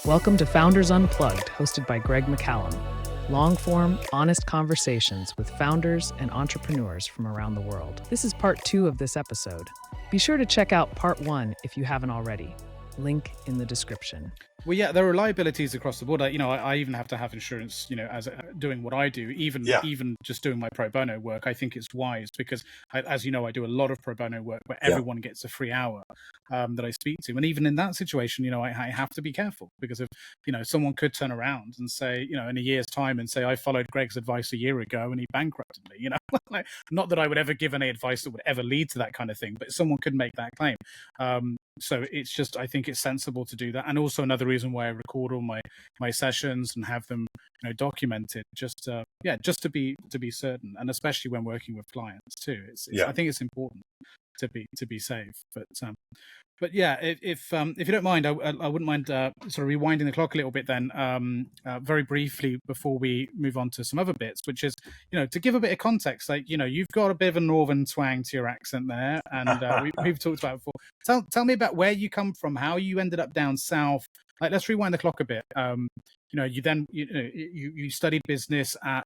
Welcome to Founders Unplugged, hosted by Greg McCallum. Long-form, honest conversations with founders and entrepreneurs from around the world. This is part 2 of this episode. Be sure to check out part 1 if you haven't already. Link in the description. Well, yeah, there are liabilities across the board. I even have to have insurance, as doing what I do, even just doing my pro bono work. I think it's wise because, as you know, I do a lot of pro bono work where everyone gets a free hour that I speak to. And even in that situation, I have to be careful because if, someone could turn around and say, in a year's time and say, I followed Greg's advice a year ago and he bankrupted me, not that I would ever give any advice that would ever lead to that kind of thing, but someone could make that claim. So it's just, I think it's sensible to do that. And also another reason why I record all my sessions and have them, documented, just to be certain, and especially when working with clients too. I think it's important to be safe. But yeah, if you don't mind, I wouldn't mind sort of rewinding the clock a little bit then, very briefly before we move on to some other bits, which is, to give a bit of context, like, you've got a bit of a northern twang to your accent there, and we've talked about it before. Tell me about where you come from, how you ended up down south. Like, let's rewind the clock a bit. You then, you studied business at,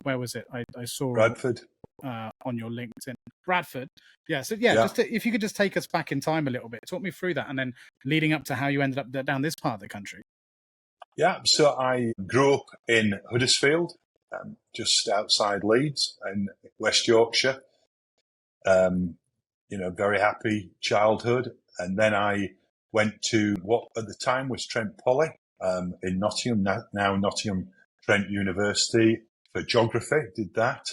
where was it? I saw Bradford. On your LinkedIn, Bradford. Just if you could just take us back in time a little bit, talk me through that, and then leading up to how you ended up down this part of the country. Yeah, so I grew up in Huddersfield, just outside Leeds in West Yorkshire. Very happy childhood, and then I went to what at the time was Trent Poly in Nottingham, now Nottingham Trent University, for geography. Did that.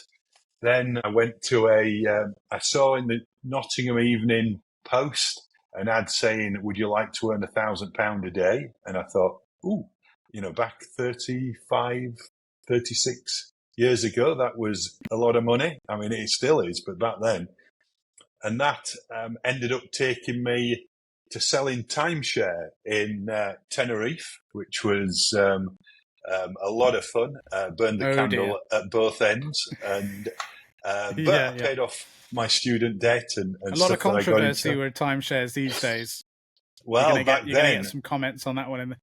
Then I went to I saw in the Nottingham Evening Post an ad saying, would you like to earn £1,000 a day? And I thought, back 35, 36 years ago, that was a lot of money. I mean, it still is, but back then. And that ended up taking me to selling timeshare in Tenerife, which was a lot of fun. Burned the candle at both ends, and I paid off my student debt and a lot of controversy with timeshares these days. Well, you're gonna get some comments on that one.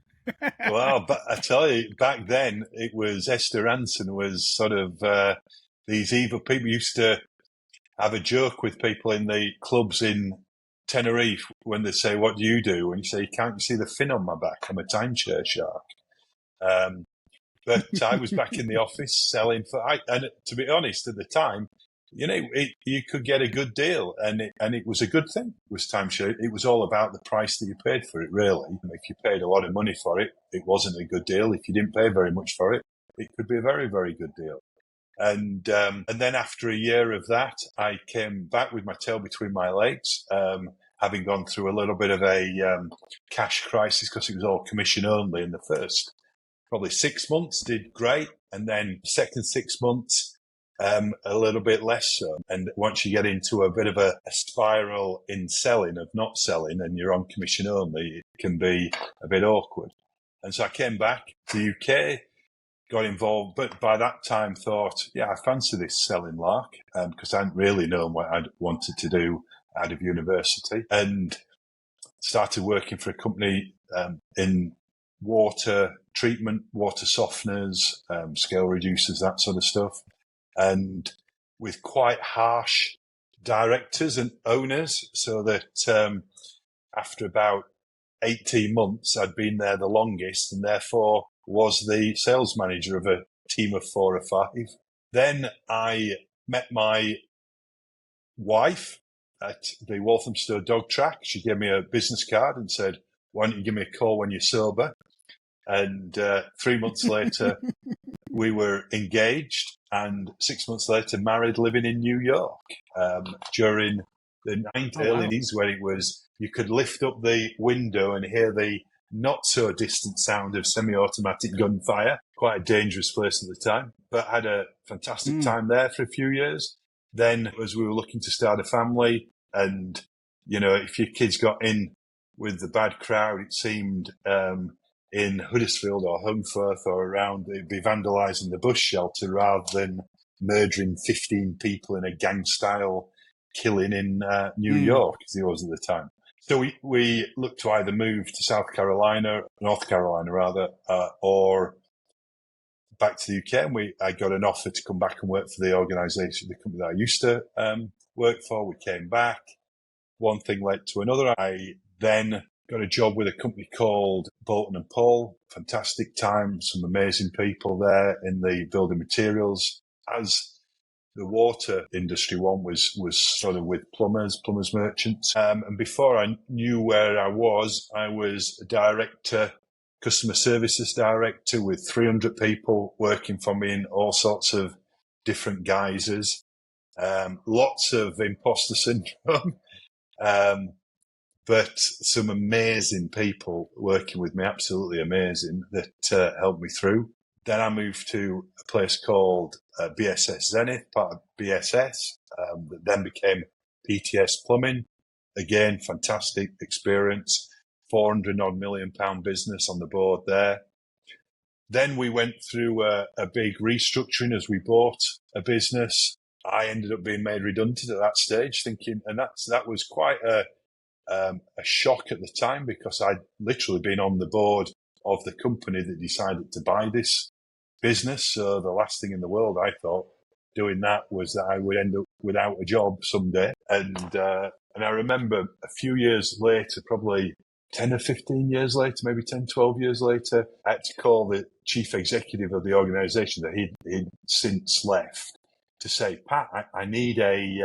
Well, but I tell you, back then it was Esther Ranson was sort of these evil people used to have a joke with people in the clubs in Tenerife when they say, "What do you do?" And you say, "Can't you see the fin on my back? I'm a timeshare shark." But I was back in the office selling and to be honest, at the time, you could get a good deal, and it was a good thing. It was timeshare. It was all about the price that you paid for it, really. If you paid a lot of money for it, it wasn't a good deal. If you didn't pay very much for it, it could be a very, very good deal. And then after a year of that, I came back with my tail between my legs, having gone through a little bit of a cash crisis because it was all commission only in the first. Probably 6 months did great, and then second 6 months, a little bit less so. And once you get into a bit of a spiral in selling, of not selling, and you're on commission only, it can be a bit awkward. And so I came back to the UK, got involved, but by that time thought, I fancy this selling lark, because I hadn't really known what I'd wanted to do out of university, and started working for a company in water treatment, water softeners, scale reducers, that sort of stuff, and with quite harsh directors and owners, so that after about 18 months, I'd been there the longest, and therefore was the sales manager of a team of 4 or 5. Then I met my wife at the Walthamstow Dog Track. She gave me a business card and said, "Why don't you give me a call when you're sober?" And 3 months later, we were engaged, and 6 months later, married, living in New York during the early 90s, where it was, you could lift up the window and hear the not so distant sound of semi-automatic gunfire. Quite a dangerous place at the time, but had a fantastic time there for a few years. Then, as we were looking to start a family, and, if your kids got in with the bad crowd, it seemed in Huddersfield or Hungerford or around, they'd be vandalising the bus shelter rather than murdering 15 people in a gang-style killing in New York, as it was at the time. So we looked to either move to North Carolina rather, or back to the UK. And I got an offer to come back and work for the organisation, the company that I used to work for. We came back. One thing led to another. I then got a job with a company called Bolton & Paul. Fantastic time, some amazing people there in the building materials. As the water industry one was sort of with plumbers merchants. And before I knew where I was a director, customer services director with 300 people working for me in all sorts of different guises. Lots of imposter syndrome. But some amazing people working with me, absolutely amazing, that helped me through. Then I moved to a place called BSS Zenith, part of BSS, that then became PTS Plumbing. Again, fantastic experience, £400 million business on the board there. Then we went through a big restructuring as we bought a business. I ended up being made redundant at that stage, thinking, and that was quite a shock at the time, because I'd literally been on the board of the company that decided to buy this business. So the last thing in the world I thought doing that was that I would end up without a job someday. And I remember a few years later, probably 10 or 15 years later, maybe 10, 12 years later, I had to call the chief executive of the organisation that he'd since left to say, Pat, I need a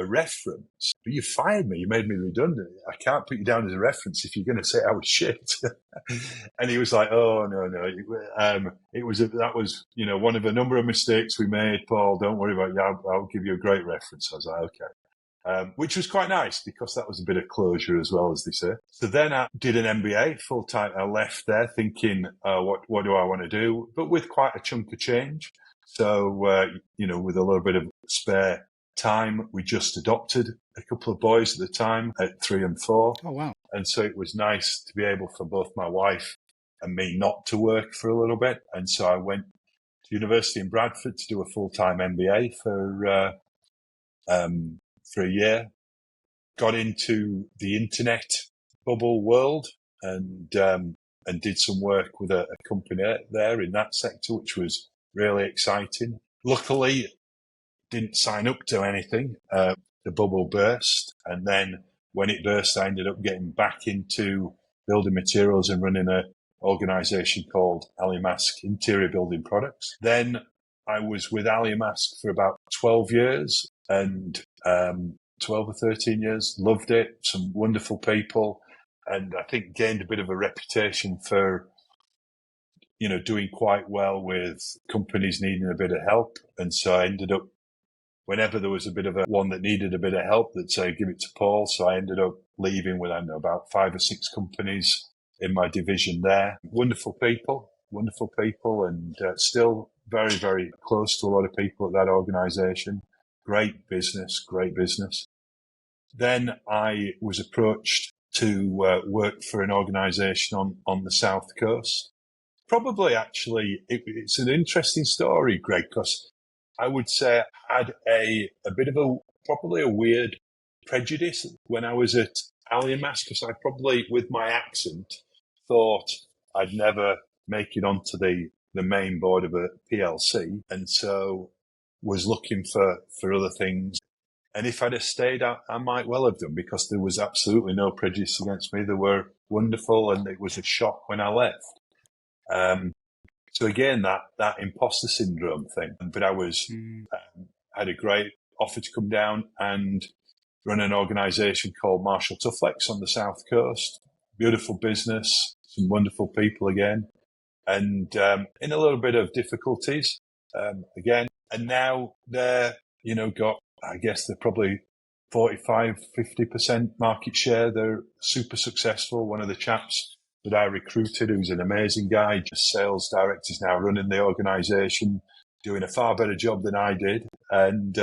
reference. But you fired me. You made me redundant. I can't put you down as a reference if you're going to say I was shit. And he was like, "Oh no. That was one of a number of mistakes we made, Paul. Don't worry about it. I'll give you a great reference." I was like, "Okay," which was quite nice, because that was a bit of closure as well, as they say. So then I did an MBA full time. I left there thinking, what do I want to do? But with quite a chunk of change. So with a little bit of spare time, we just adopted a couple of boys at the time at 3 and 4. Oh, wow. And so it was nice to be able for both my wife and me not to work for a little bit. And so I went to university in Bradford to do a full-time MBA for a year. Got into the internet bubble world and did some work with a company there in that sector, which was really exciting. Luckily, didn't sign up to anything. The bubble burst, and then when it burst, I ended up getting back into building materials and running an organisation called Alimask Interior Building Products. Then I was with Alimask for about 12 years, and 12 or 13 years. Loved it. Some wonderful people, and I think gained a bit of a reputation for doing quite well with companies needing a bit of help. And so I ended up, whenever there was a bit of one that needed a bit of help, they'd say, give it to Paul. So I ended up leaving with, about 5 or 6 companies in my division there. Wonderful people, and still very, very close to a lot of people at that organisation. Great business. Then I was approached to work for an organisation on the South Coast. Probably, actually, it's an interesting story, Greg, because I would say I had a bit of probably a weird prejudice when I was at Alimask, because I probably, with my accent, thought I'd never make it onto the main board of a PLC, and so was looking for other things. And if I'd have stayed, I might well have done, because there was absolutely no prejudice against me. They were wonderful, and it was a shock when I left. So again, that imposter syndrome thing. But I was had a great offer to come down and run an organisation called Marshall Tufflex on the South Coast. Beautiful business, some wonderful people again, and in a little bit of difficulties again. And now they're got, I guess they're probably 45-50% market share. They're super successful. One of the chaps that I recruited, who's an amazing guy, just sales director, is now running the organisation, doing a far better job than I did, and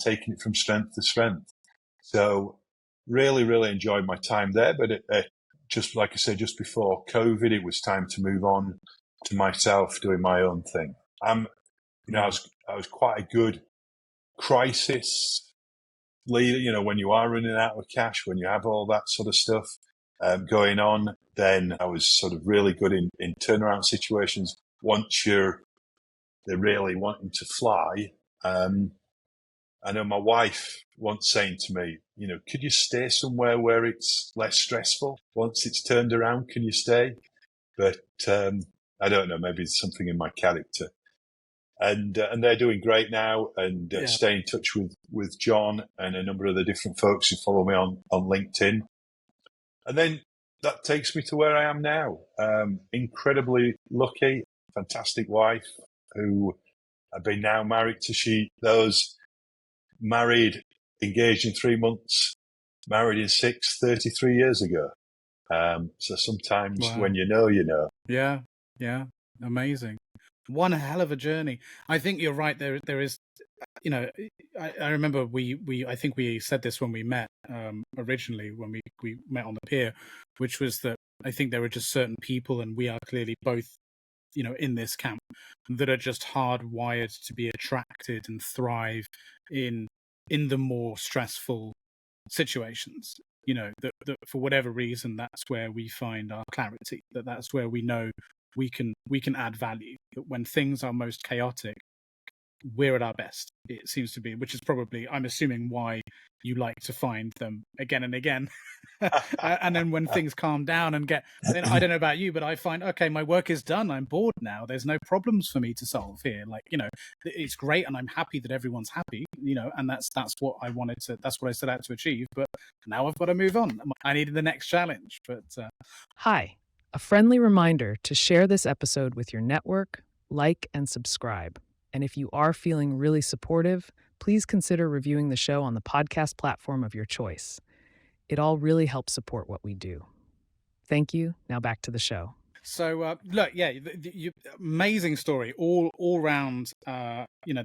taking it from strength to strength. So really, really enjoyed my time there. But just like I said, just before COVID, it was time to move on to myself doing my own thing. I was quite a good crisis leader, when you are running out of cash, when you have all that sort of stuff going on, then I was sort of really good in turnaround situations. Once they're really wanting to fly, I know my wife once saying to me, could you stay somewhere where it's less stressful? Once it's turned around, can you stay? But I don't know, maybe it's something in my character. And they're doing great now, and stay in touch with John and a number of the different folks who follow me on LinkedIn. And then that takes me to where I am now. Incredibly lucky, fantastic wife who I've been now married to. Those married, engaged in 3 months, married in 6, 33 years ago. So sometimes when you know. Yeah, amazing. One hell of a journey. I think you're right. There is, I remember I think we said this when we met originally, when we met on the pier, which was that I think there are just certain people, and we are clearly both, in this camp, that are just hardwired to be attracted and thrive in the more stressful situations. That for whatever reason, that's where we find our clarity. That's where we know we can add value. That when things are most chaotic, we're at our best. It seems to be, which is probably, I'm assuming, why you like to find them again and again. And then when things calm down and then I don't know about you, but I find, okay, my work is done. I'm bored now. There's no problems for me to solve here. Like, it's great, and I'm happy that everyone's happy, and that's what I wanted to, that's what I set out to achieve. But now I've got to move on. I needed the next challenge. But Hi, a friendly reminder to share this episode with your network, like and subscribe. And if you are feeling really supportive, please consider reviewing the show on the podcast platform of your choice. It all really helps support what we do. Thank you. Now back to the show. So, look, amazing story all round, the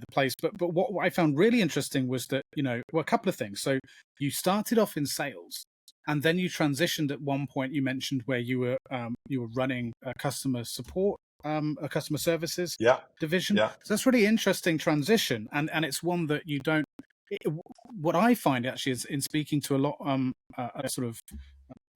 place. But what I found really interesting was that, a couple of things. So you started off in sales, and then you transitioned at one point. You mentioned where you were running a customer support, a customer services division. Yeah. So that's really interesting transition, and it's one that you don't. What I find actually is in speaking to a lot sort of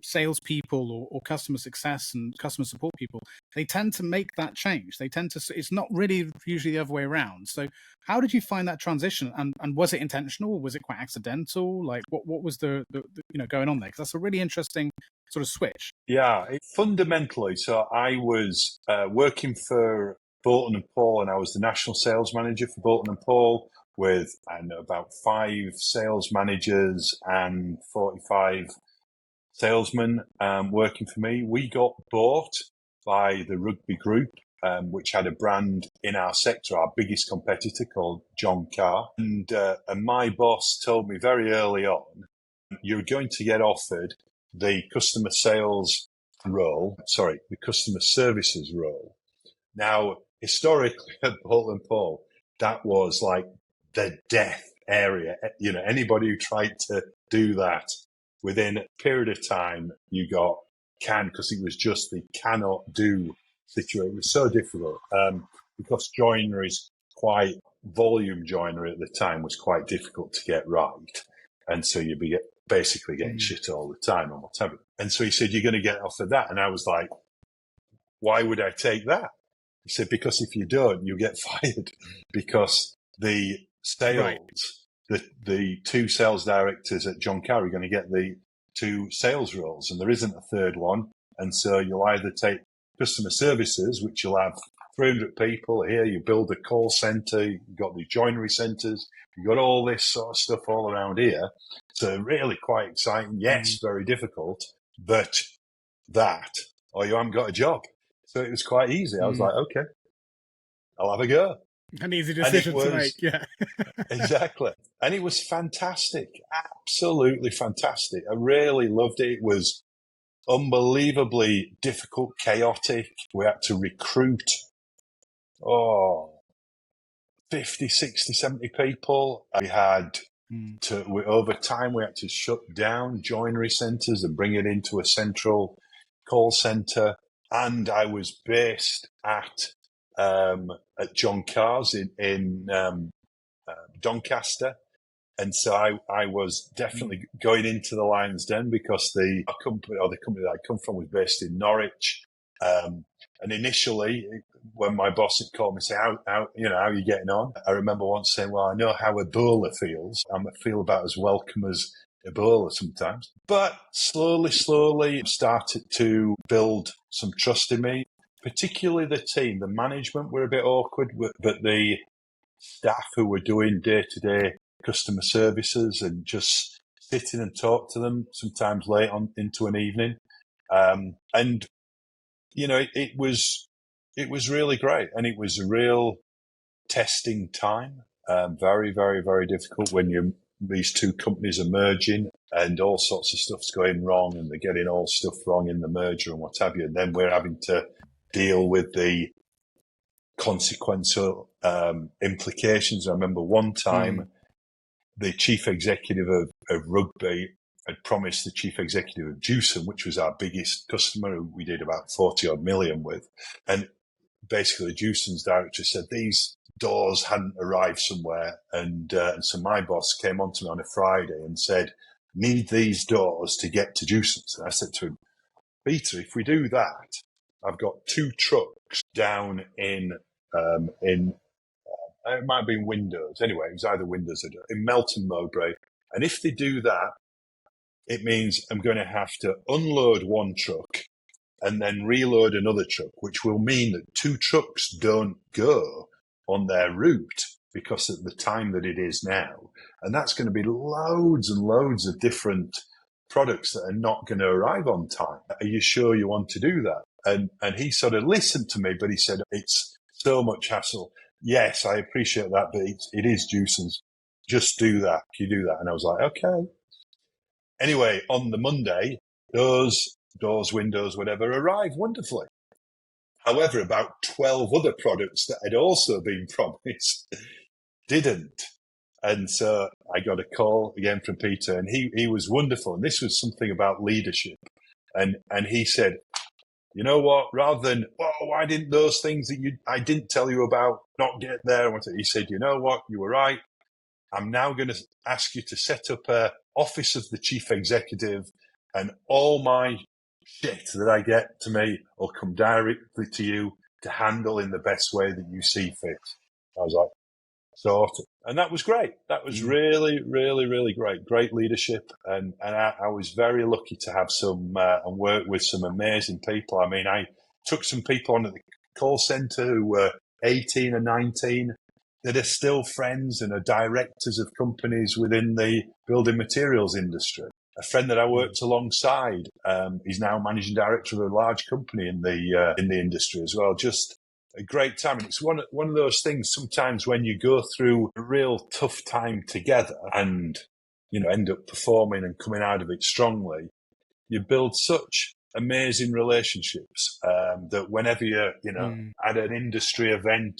salespeople or customer success and customer support people, they tend to make that change. They tend to. It's not really usually the other way around. So, how did you find that transition? And was it intentional? Or was it quite accidental? Like, what was the going on there? Because that's a really interesting sort of switch. Yeah, fundamentally. So I was working for Bolton and Paul, and I was the national sales manager for Bolton and Paul, with about 5 sales managers and 45 salesmen working for me. We got bought by the rugby group, which had a brand in our sector, our biggest competitor, called John Carr. And my boss told me very early on, you're going to get offered the customer services role. Now, historically at Bolton Paul, that was like the death area. Anybody who tried to do that, within a period of time, you got canned, because it was just the cannot do situation. It was so difficult because volume joinery at the time was quite difficult to get right. And so you'd be basically getting shit all the time and whatever. And so he said, you're going to get offered that. And I was like, why would I take that? He said, because if you don't, you get fired, because the sales, the 2 sales directors at John Carr are going to get the 2 sales roles, and there isn't a third one. And so you'll either take customer services, which you'll have 300 people here, you build a call center, you've got the joinery centers, you've got all this sort of stuff all around here. So really quite exciting. Yes, very difficult, but or you haven't got a job. So it was quite easy. I was like, okay, I'll have a go. An easy decision to make, yeah. Exactly. And it was fantastic, absolutely fantastic. I really loved it. It was unbelievably difficult, chaotic. We had to recruit, 50, 60, 70 people. We had over time, we had to shut down joinery centres and bring it into a central call centre. And I was based at John Carr's in Doncaster. And so I was definitely going into the Lion's Den because the company that I come from was based in Norwich. And initially, when my boss had called me, say, how are you getting on? I remember once saying, well, I know how Ebola feels. I feel about as welcome as Ebola sometimes. But slowly started to build some trust in me, particularly the team. The management were a bit awkward, but the staff who were doing day-to-day customer services and just sitting and talk to them sometimes late on into an evening. And it was really great, and it was a real testing time. Very, very, very difficult when these two companies are merging and all sorts of stuff's going wrong, and they're getting all stuff wrong in the merger and what have you. And then we're having to deal with the consequential implications. I remember one time the chief executive of Rugby had promised the chief executive of Jewson, which was our biggest customer, who we did about 40 odd million with. And basically Jewson's director said these doors hadn't arrived somewhere. And so my boss came on to me on a Friday and said, need these doors to get to Jewson's. And I said to him, Peter, if we do that, I've got 2 trucks down in it might have been Windows. Anyway, it was either Windows or in Melton Mowbray. And if they do that, it means I'm going to have to unload one truck and then reload another truck, which will mean that 2 trucks don't go on their route because of the time that it is now. And that's going to be loads and loads of different products that are not going to arrive on time. Are you sure you want to do that? And he sort of listened to me, but he said, it's so much hassle. Yes, I appreciate that, but it is Jewson's. Just do that. You do that. And I was like, okay. Anyway, on the Monday, those doors, windows, whatever, arrived wonderfully. However, about 12 other products that had also been promised didn't. And so I got a call again from Peter, and he was wonderful. And this was something about leadership. And he said, you know what, rather than, why didn't those things that I didn't tell you about not get there? He said, you know what, you were right. I'm now going to ask you to set up a office of the chief executive, and all my shit that I get to me will come directly to you to handle in the best way that you see fit. I was like, sorted. And that was great. That was really, really, really great. Great leadership. And I was very lucky to have and work with some amazing people. I mean, I took some people on at the call center who were 18 and 19 that are still friends and are directors of companies within the building materials industry. A friend that I worked alongside, he's now managing director of a large company in the industry as well. Just a great time. And it's one of those things sometimes when you go through a real tough time together and, end up performing and coming out of it strongly, you build such amazing relationships that whenever you're, at an industry event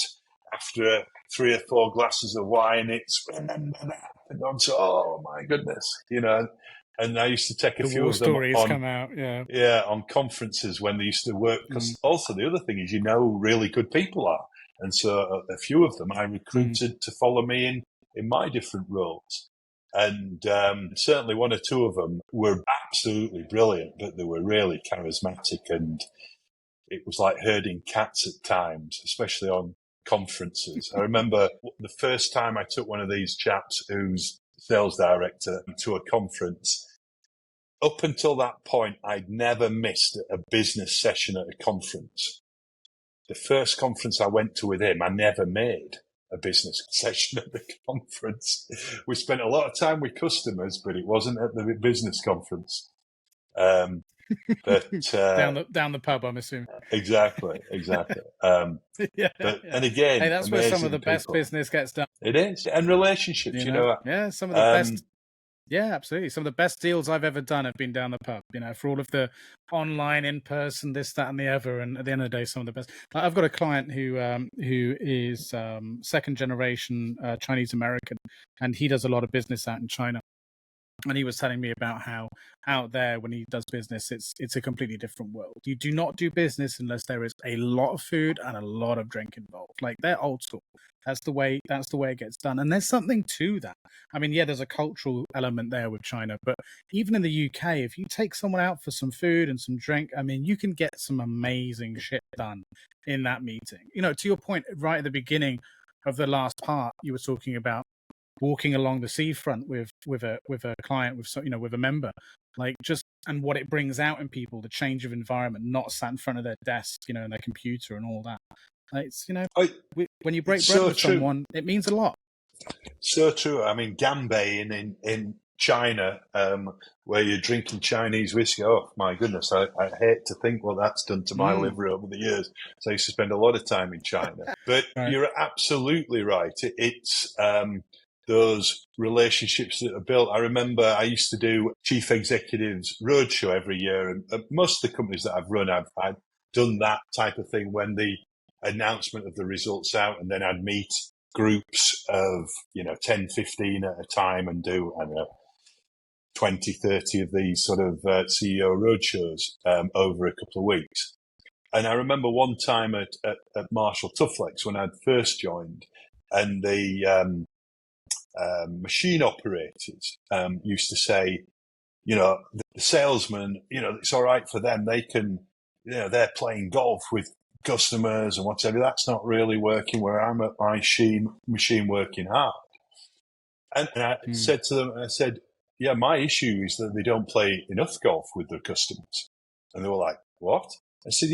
after 3 or 4 glasses of wine, it's remember that. And I'm so, oh my goodness, And I used to take a few of them stories come out, on conferences when they used to work. Because also the other thing is, really good people are, and so a few of them I recruited to follow me in my different roles, and certainly 1 or 2 of them were absolutely brilliant, but they were really charismatic, and it was like herding cats at times, especially on conferences. I remember the first time I took one of these chaps who's sales director to a conference. Up until that point, I'd never missed a business session at a conference. The first conference I went to with him, I never made a business session at the conference. We spent a lot of time with customers, but it wasn't at the business conference. But down the pub, I'm assuming. Exactly. And again, hey, that's where some of the best business gets done. It is, and relationships. Some of the best. Yeah, absolutely. Some of the best deals I've ever done have been down the pub. For all of the online, in person, this, that, and the other. And at the end of the day, some of the best. I've got a client who is second generation Chinese American, and he does a lot of business out in China. And he was telling me about how out there, when he does business, it's a completely different world. You do not do business unless there is a lot of food and a lot of drink involved. Like, they're old school. That's the way it gets done. And there's something to that. I mean, yeah, there's a cultural element there with China, but even in the UK, if you take someone out for some food and some drink, I mean, you can get some amazing shit done in that meeting. You know, to your point right at the beginning of the last part, you were talking about walking along the seafront with a client, with a member, like, just, and what it brings out in people, the change of environment, not sat in front of their desk, and their computer and all that. It's, when you break bread with someone, it means a lot. So true. I mean, Ganbei in China, where you're drinking Chinese whiskey. Oh my goodness, I hate to think what that's done to my liver over the years. So I used to spend a lot of time in China. But right. You're absolutely right. It's those relationships that are built. I remember I used to do chief executives roadshow every year, and most of the companies that I've run, I've done that type of thing when the announcement of the results out, and then I'd meet groups of 10, 15 at a time and do 20, 30 of these sort of CEO roadshows over a couple of weeks. And I remember one time at Marshall Tuflex when I'd first joined, and the machine operators used to say, the salesman, it's all right for them. They can, they're playing golf with customers and whatever. That's not really working where I'm at my machine working hard. And I said to them, yeah, my issue is that they don't play enough golf with their customers. And they were like, what? I said,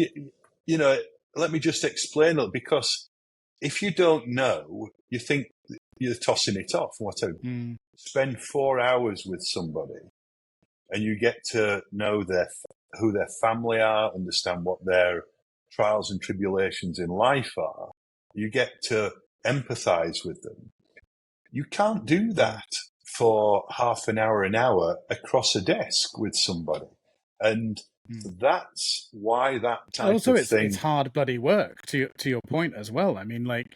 let me just explain it, because if you don't know, you think you're tossing it off, whatever. Spend 4 hours with somebody and you get to know who their family are, understand what their trials and tribulations in life are. You get to empathize with them. You can't do that for half an hour across a desk with somebody. And that's why that type of thing... it's hard bloody work, to your point as well. I mean, like,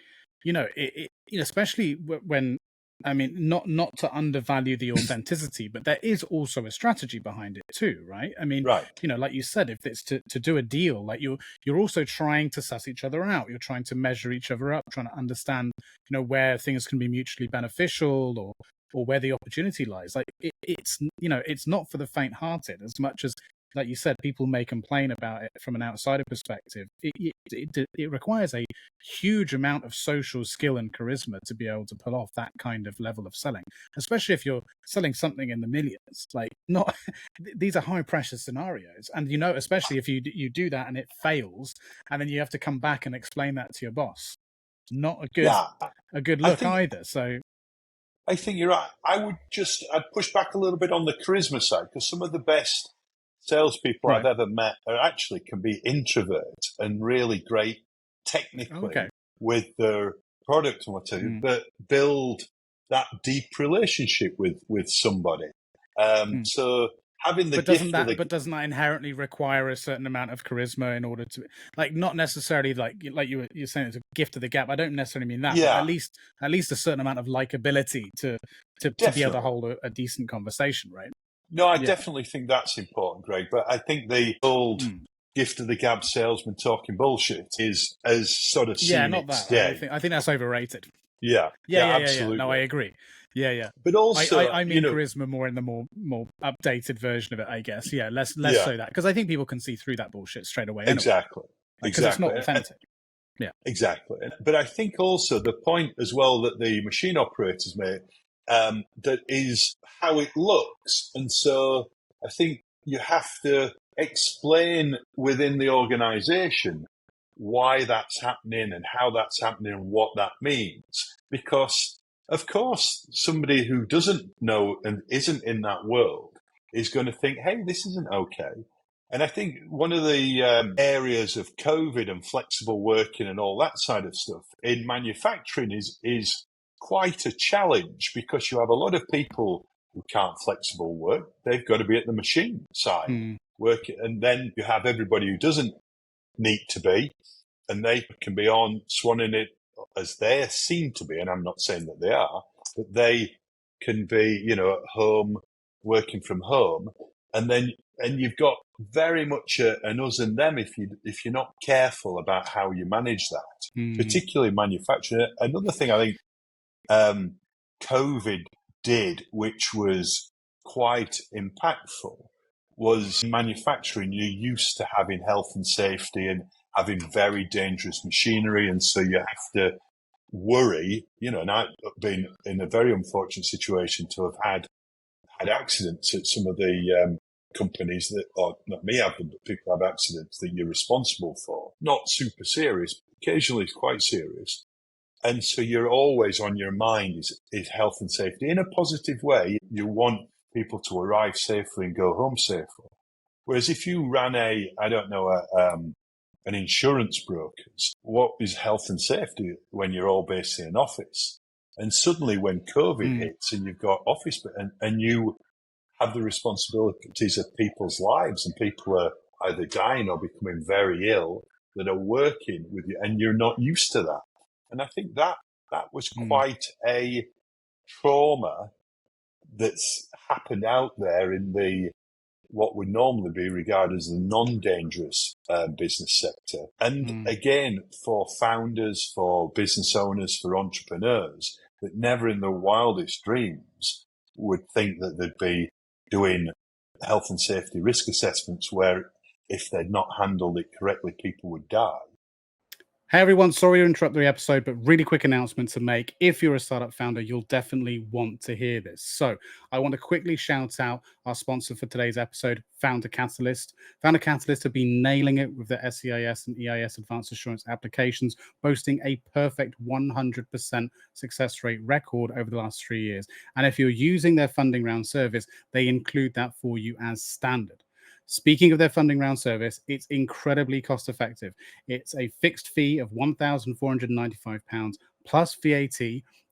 especially when, I mean, not to undervalue the authenticity, but there is also a strategy behind it too, right? I mean, right. Like you said, if it's to do a deal, like you're also trying to suss each other out. You're trying to measure each other up, trying to understand, where things can be mutually beneficial or where the opportunity lies. Like it's not for the faint-hearted, as much as, like you said, people may complain about it from an outsider perspective. It requires a huge amount of social skill and charisma to be able to pull off that kind of level of selling, especially if you're selling something in the millions. Like, not these are high pressure scenarios, and especially if you do that and it fails, and then you have to come back and explain that to your boss. Not a good look either. So I think you're right. I'd push back a little bit on the charisma side, because some of the best salespeople I've ever met can be introverts and really great technically with their product and whatever, but build that deep relationship with somebody. So having the doesn't that inherently require a certain amount of charisma in order to, like, not necessarily like you're saying it's a gift of the gap. I don't necessarily mean that, but at least a certain amount of likability to be able to hold a decent conversation, right? No, I definitely think that's important, Greg. But I think the old gift of the gab salesman talking bullshit is sort of seen its day. I think that's overrated. Yeah, absolutely. No, I agree. Yeah. But also, I mean charisma more in the more updated version of it, I guess. Yeah, less so that, because I think people can see through that bullshit straight away. Exactly. Because it's not authentic. Yeah, exactly. But I think also the point as well that the machine operators make, that is how it looks. And so I think you have to explain within the organization why that's happening and how that's happening and what that means. Because, of course, somebody who doesn't know and isn't in that world is going to think, hey, this isn't okay. And I think one of the areas of COVID and flexible working and all that side of stuff in manufacturing is quite a challenge, because you have a lot of people who can't flexible work. They've got to be at the machine side working. And then you have everybody who doesn't need to be, and they can be on swanning it as they seem to be. And I'm not saying that they are, but they can be, at home working from home, and you've got very much an us and them if you're not careful about how you manage that, particularly manufacturing. Another thing I think COVID did, which was quite impactful, was manufacturing. You're used to having health and safety and having very dangerous machinery, and so you have to worry, and I've been in a very unfortunate situation to have had accidents at some of the companies that, or not me have them, but people have accidents that you're responsible for. Not super serious, but occasionally it's quite serious. And so you're always on your mind is health and safety in a positive way. You want people to arrive safely and go home safely. Whereas if you ran an insurance broker's, what is health and safety when you're all based in an office? And suddenly when COVID hits and you've got office, and you have the responsibilities of people's lives, and people are either dying or becoming very ill that are working with you, and you're not used to that. And I think that was quite a trauma that's happened out there in the what would normally be regarded as the non-dangerous business sector. And again, for founders, for business owners, for entrepreneurs that never in their wildest dreams would think that they'd be doing health and safety risk assessments where if they'd not handled it correctly, people would die. Hey everyone, sorry to interrupt the episode, but really quick announcement to make. If you're a startup founder, you'll definitely want to hear this. So I want to quickly shout out our sponsor for today's episode, Founder Catalyst. Founder Catalyst have been nailing it with their SEIS and EIS advanced assurance applications, boasting a perfect 100% success rate record over the last 3 years. And if you're using their funding round service, they include that for you as standard. Speaking of their funding round service, it's incredibly cost effective. It's a fixed fee of £1,495 plus VAT.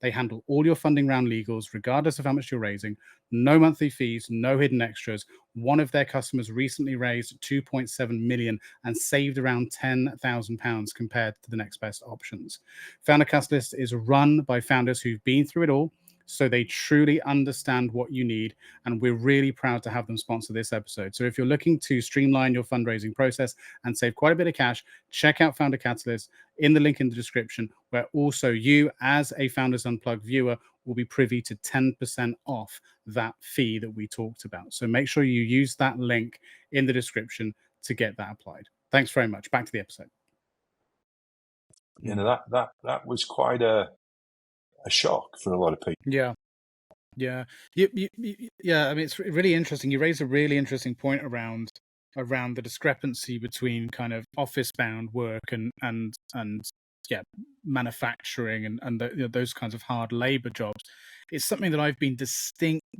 They handle all your funding round legals, regardless of how much you're raising. No monthly fees, no hidden extras. One of their customers recently raised 2.7 million and saved around £10,000 compared to the next best options. Founder Catalyst is run by founders who've been through it all, so they truly understand what you need, and we're really proud to have them sponsor this episode. So if you're looking to streamline your fundraising process and save quite a bit of cash, check out Founder Catalyst in the link in the description, where also you, as a Founders Unplugged viewer, will be privy to 10% off that fee that we talked about. So make sure you use that link in the description to get that applied. Thanks very much. Back to the episode. That was quite a shock for a lot of people. Yeah. I mean, it's really interesting. You raise a really interesting point around the discrepancy between kind of office-bound work and manufacturing and those kinds of hard labor jobs. It's something that I've been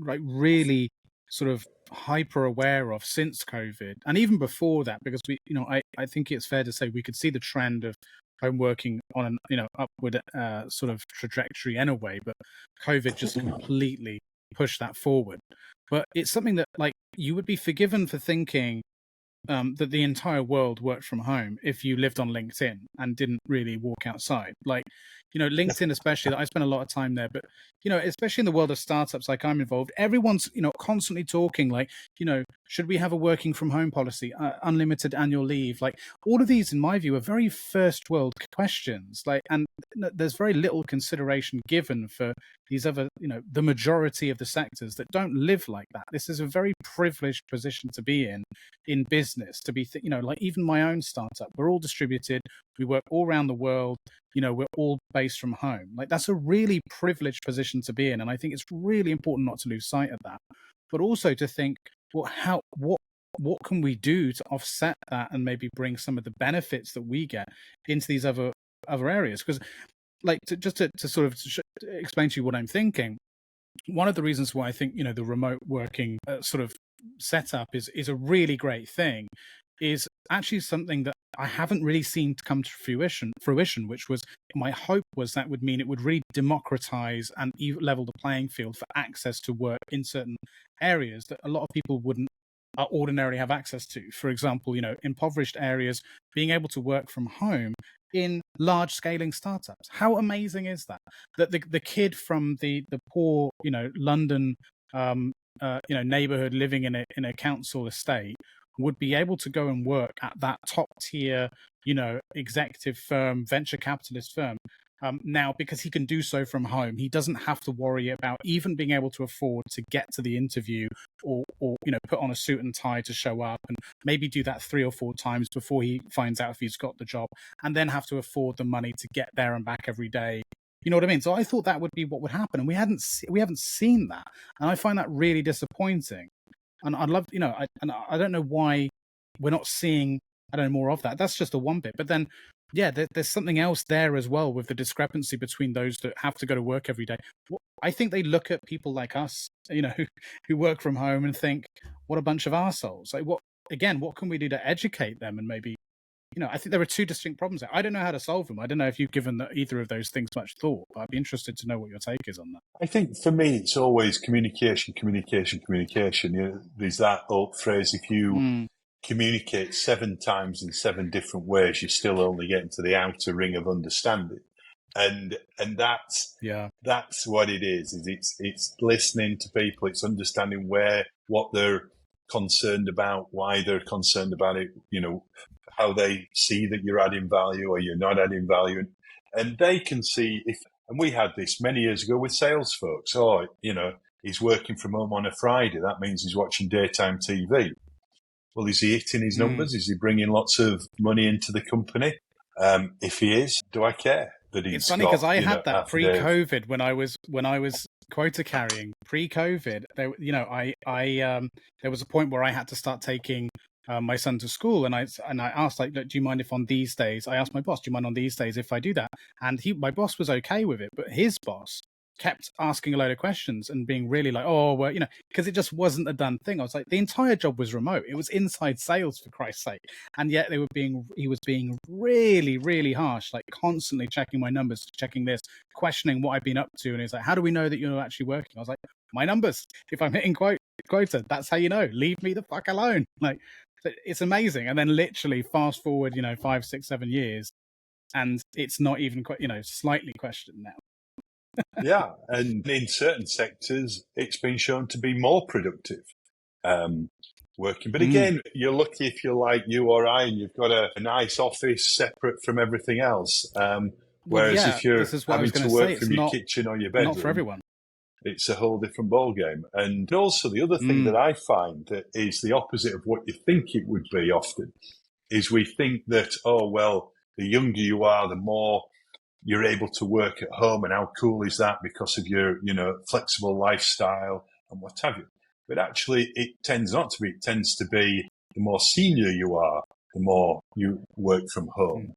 really sort of hyper aware of since COVID, and even before that, because I think it's fair to say we could see the trend of home working on an upward sort of trajectory anyway, but COVID just completely pushed that forward. But it's something that you would be forgiven for thinking that the entire world worked from home if you lived on LinkedIn and didn't really walk outside. LinkedIn especially, I spend a lot of time there, but especially in the world of startups like I'm involved, everyone's constantly talking should we have a working from home policy, unlimited annual leave? All of these, in my view, are very first world questions. And there's very little consideration given for these other, the majority of the sectors that don't live like that. This is a very privileged position to be in business, to be even my own startup, we're all distributed, we work all around the world, we're all based from home. That's a really privileged position to be in, and I think it's really important not to lose sight of that, but also to think, well, what can we do to offset that and maybe bring some of the benefits that we get into these other areas? Because to sort of explain to you what I'm thinking, one of the reasons why I think the remote working sort of setup is a really great thing is actually something that I haven't really seen to come to fruition, which was my hope was that would mean it would really democratize and level the playing field for access to work in certain areas that a lot of people wouldn't ordinarily have access to. For example, impoverished areas being able to work from home in large scaling startups. How amazing is that? That the kid from the poor, London neighborhood living in a council estate would be able to go and work at that top tier, executive firm, venture capitalist firm. Now, because he can do so from home, he doesn't have to worry about even being able to afford to get to the interview or put on a suit and tie to show up, and maybe do that 3 or 4 times before he finds out if he's got the job, and then have to afford the money to get there and back every day. You know what I mean? So I thought that would be what would happen, and we haven't seen that, and I find that really disappointing. And I'd love, I don't know why we're not seeing, more of that. That's just the one bit, but then. Yeah, there's something else there as well with the discrepancy between those that have to go to work every day. I think they look at people like us, who work from home and think, what a bunch of arseholes. Like, what can we do to educate them? And maybe, I think there are 2 distinct problems there. I don't know how to solve them. I don't know if you've given either of those things much thought, but I'd be interested to know what your take is on that. I think for me, it's always communication. There's that old phrase, if you communicate 7 times in 7 different ways, you're still only getting to the outer ring of understanding, and that's what it is it's listening to people, it's understanding what they're concerned about, why they're concerned about it, how they see that you're adding value or you're not adding value, and they can see and we had this many years ago with sales folks. He's working from home on a Friday, that means he's watching daytime TV. Well, is he hitting his numbers? Is he bringing lots of money into the company? If he is, do I care that he's? It's funny because I had that pre-COVID when I was quota carrying. Pre-COVID, there was a point where I had to start taking my son to school, and I asked, like, do you mind if on these days? I asked my boss, do you mind on these days if I do that? And my boss was okay with it, but his boss kept asking a load of questions and being really like, because it just wasn't a done thing. I was like, the entire job was remote. It was inside sales, for Christ's sake. And yet he was being really, really harsh, like constantly checking my numbers, checking this, questioning what I've been up to. And he's like, how do we know that you're actually working? I was like, my numbers. If I'm hitting quota, that's how you know. Leave me the fuck alone. Like, it's amazing. And then literally fast forward, 5, 6, 7 years, and it's not even slightly questioned now. Yeah, and in certain sectors, it's been shown to be more productive working. But again, you're lucky if you're like you or I, and you've got a nice office separate from everything else. Whereas if you're having to work from your kitchen or your bedroom, not for everyone. It's a whole different ballgame. And also the other thing that I find that is the opposite of what you think it would be often is we think that, the younger you are, the more you're able to work at home, and how cool is that because of your, flexible lifestyle and what have you. But actually, it tends not to be. It tends to be the more senior you are, the more you work from home,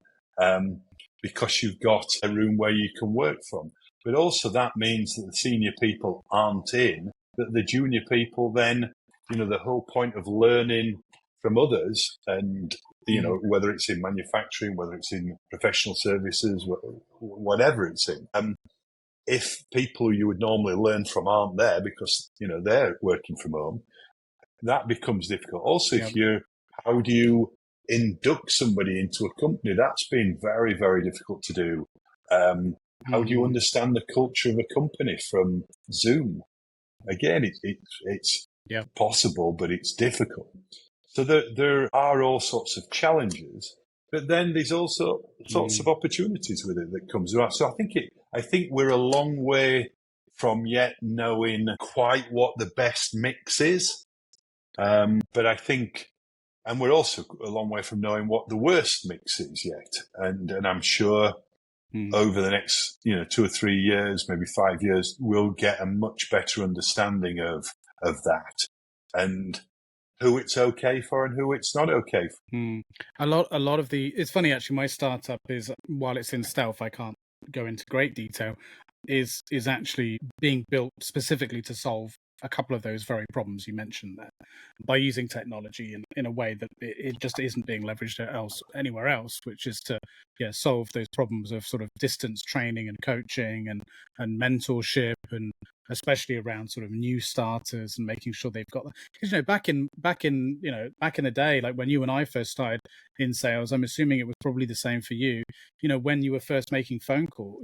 because you've got a room where you can work from. But also that means that the senior people aren't in, that the junior people then, the whole point of learning from others and, whether it's in manufacturing, whether it's in professional services, whatever it's in. If people you would normally learn from aren't there because, they're working from home, that becomes difficult. Also, how do you induct somebody into a company? That's been very, very difficult to do. How do you understand the culture of a company from Zoom? Again, it's possible, but it's difficult. So there are all sorts of challenges, but then there's also sorts of opportunities with it that comes around. So I think we're a long way from yet knowing quite what the best mix is. But I think, and we're also a long way from knowing what the worst mix is yet. And I'm sure over the next, 2 or 3 years, maybe 5 years, we'll get a much better understanding of that and who it's okay for and who it's not okay for. A lot of it's funny actually, my startup is, while it's in stealth, I can't go into great detail, is actually being built specifically to solve a couple of those very problems you mentioned there, by using technology in a way that it just isn't being leveraged anywhere else, which is to solve those problems of sort of distance training and coaching and mentorship and especially around sort of new starters and making sure they've got that. Because back in the day, like when you and I first started in sales, I'm assuming it was probably the same for you. When you were first making phone call,